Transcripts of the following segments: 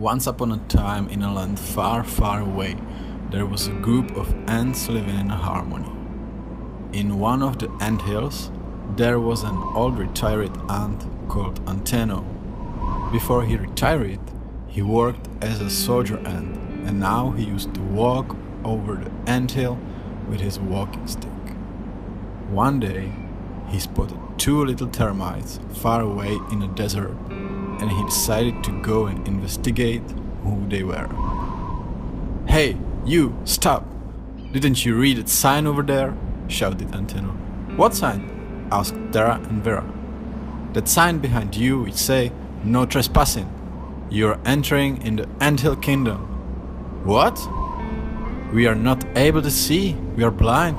Once upon a time, in a land far, far away, there was a group of ants living in harmony. In one of the ant hills, there was an old retired ant called Antenno. Before he retired, he worked as a soldier ant, and now he used to walk over the anthill with his walking stick. One day, he spotted two little termites far away in the desert, and he decided to go and investigate who they were. "Hey, you, stop! Didn't you read that sign over there?" shouted Antenno. "What sign?" asked Terra and Vera. "That sign behind you which say, 'No trespassing.' You're entering in the anthill kingdom." "What? We are not able to see, we are blind.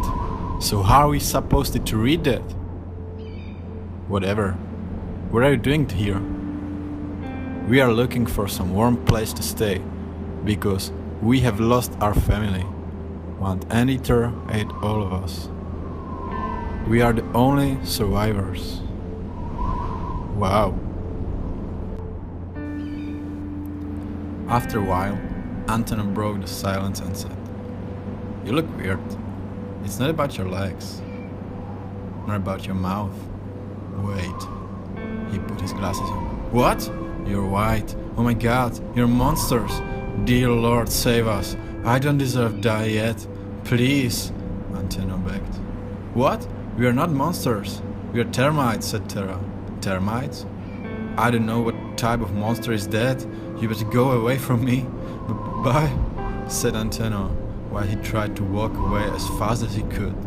So how are we supposed to read that?" "Whatever. What are you doing here?" "We are looking for some warm place to stay, because we have lost our family. One anteater ate all of us. We are the only survivors." Wow. After a while, Antenna broke the silence and said, "You look weird. It's not about your legs, nor about your mouth. Wait." He put his glasses on. "What? You're white. Oh my god, you're monsters. Dear Lord, save us. I don't deserve to die yet. Please," Antenna begged. "What? We are not monsters. We are termites," said Terra. "Termites? I don't know what type of monster is that. You better go away from me." "Bye," said Antenna, while he tried to walk away as fast as he could.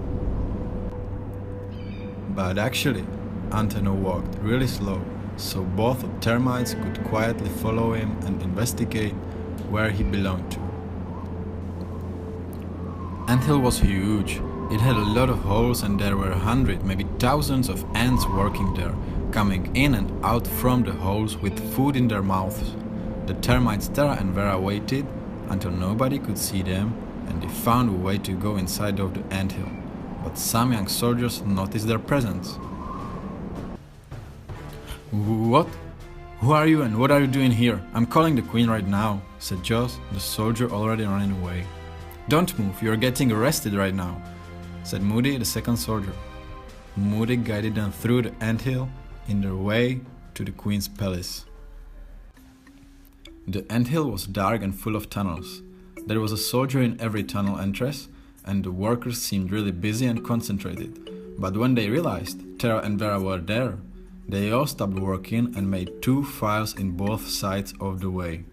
But actually, Antenna walked really slow, so both the termites could quietly follow him and investigate where he belonged to. Anthill was huge. It had a lot of holes, and there were hundreds, maybe thousands of ants working there, coming in and out from the holes with food in their mouths. The termites Terra and Vera waited until nobody could see them, and they found a way to go inside of the anthill. But some young soldiers noticed their presence. "What? Who are you and what are you doing here? I'm calling the queen right now," said Joss, the soldier already running away. "Don't move, you're getting arrested right now," said Moody, the second soldier. Moody guided them through the anthill in their way to the queen's palace. The anthill was dark and full of tunnels. There was a soldier in every tunnel entrance, and the workers seemed really busy and concentrated. But when they realized Terra and Vera were there, they all stopped working and made two files in both sides of the way.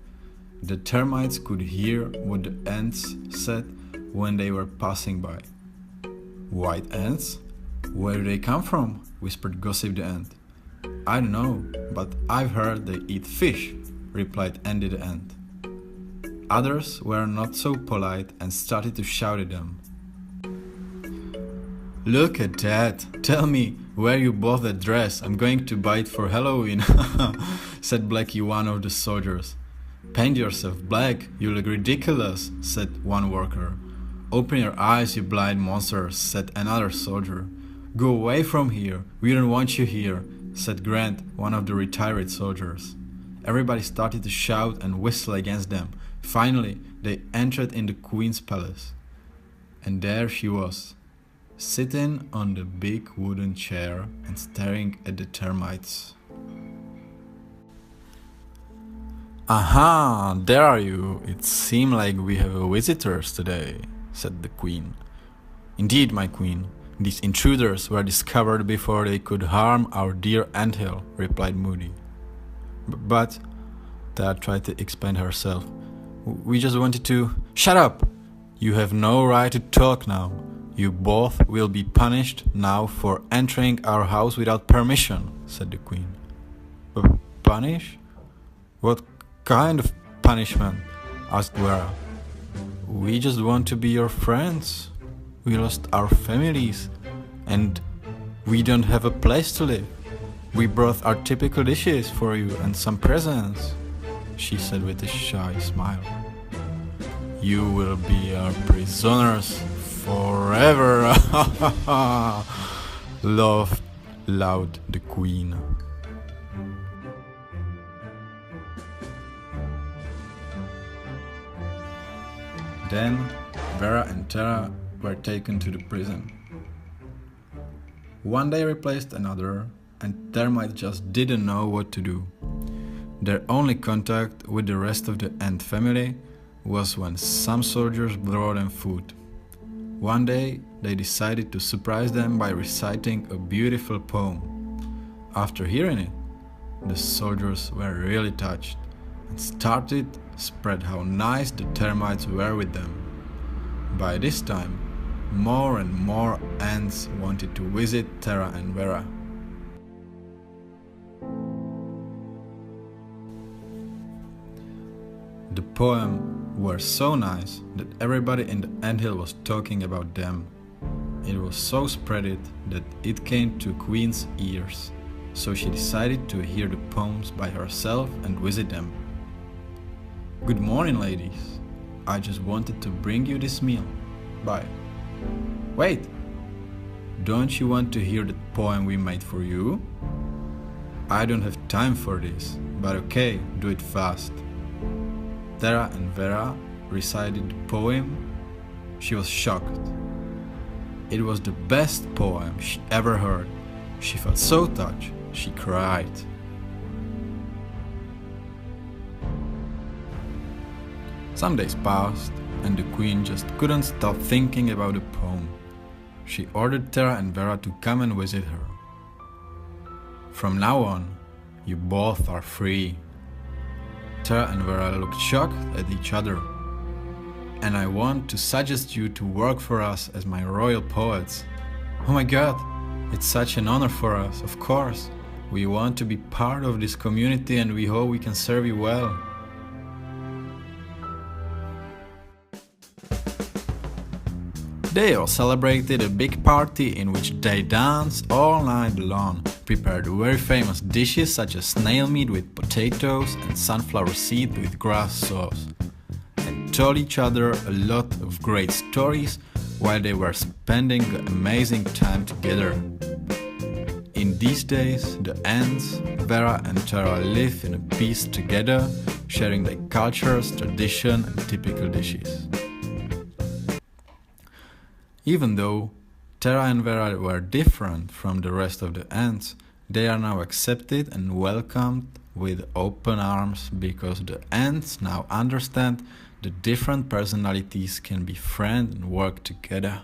The termites could hear what the ants said when they were passing by. "White ants? Where do they come from?" whispered Gossip the ant. "I don't know, but I've heard they eat fish," replied Andy the ant. Others were not so polite and started to shout at them. "Look at that! Tell me where you bought that dress. I'm going to buy it for Halloween," said Blackie, one of the soldiers. "Paint yourself black, you look ridiculous," said one worker. "Open your eyes, you blind monsters," said another soldier. "Go away from here, we don't want you here," said Grant, one of the retired soldiers. Everybody started to shout and whistle against them. Finally, they entered in the queen's palace. And there she was, sitting on the big wooden chair and staring at the termites. "Aha, there are you. It seems like we have visitors today," said the queen. "Indeed, my queen. These intruders were discovered before they could harm our dear anthill," replied Moody. But Terra tried to explain herself. "We just wanted to—" "Shut up! You have no right to talk now. You both will be punished now for entering our house without permission," said the queen. "Punish? What kind of punishment?" asked Vera. "We just want to be your friends. We lost our families, and we don't have a place to live. We brought our typical dishes for you and some presents," she said with a shy smile. "You will be our prisoners forever," laughed loud the queen. Then Vera and Tara were taken to the prison. One day replaced another, and termites just didn't know what to do. Their only contact with the rest of the ant family was when some soldiers brought them food. One day, they decided to surprise them by reciting a beautiful poem. After hearing it, the soldiers were really touched and started spread how nice the termites were with them. By this time, more and more ants wanted to visit Tara and Vera. The poem were so nice that everybody in the anthill was talking about them. It was so spreaded that it came to Queen's ears, so she decided to hear the poems by herself and visit them. Good morning, ladies. I just wanted to bring you this meal. Bye. Wait! Don't you want to hear the poem we made for you? I don't have time for this, but okay, do it fast. Tara and Vera recited the poem. She was shocked. It was the best poem she ever heard. She felt so touched, she cried. Some days passed, and the queen just couldn't stop thinking about the poem. She ordered Tara and Vera to come and visit her. From now on, you both are free. Tara and Vera looked shocked at each other. And I want to suggest you to work for us as my royal poets. Oh my god, it's such an honor for us, of course. We want to be part of this community and we hope we can serve you well. They all celebrated a big party in which they danced all night long, prepared very famous dishes such as snail meat with potatoes and sunflower seed with grass sauce, and told each other a lot of great stories while they were spending the amazing time together. In these days, the ants, Vera and Tara live in peace together, sharing their cultures, tradition and typical dishes. Even though Tara and Vera were different from the rest of the ants, they are now accepted and welcomed with open arms because the ants now understand the different personalities can be friends and work together.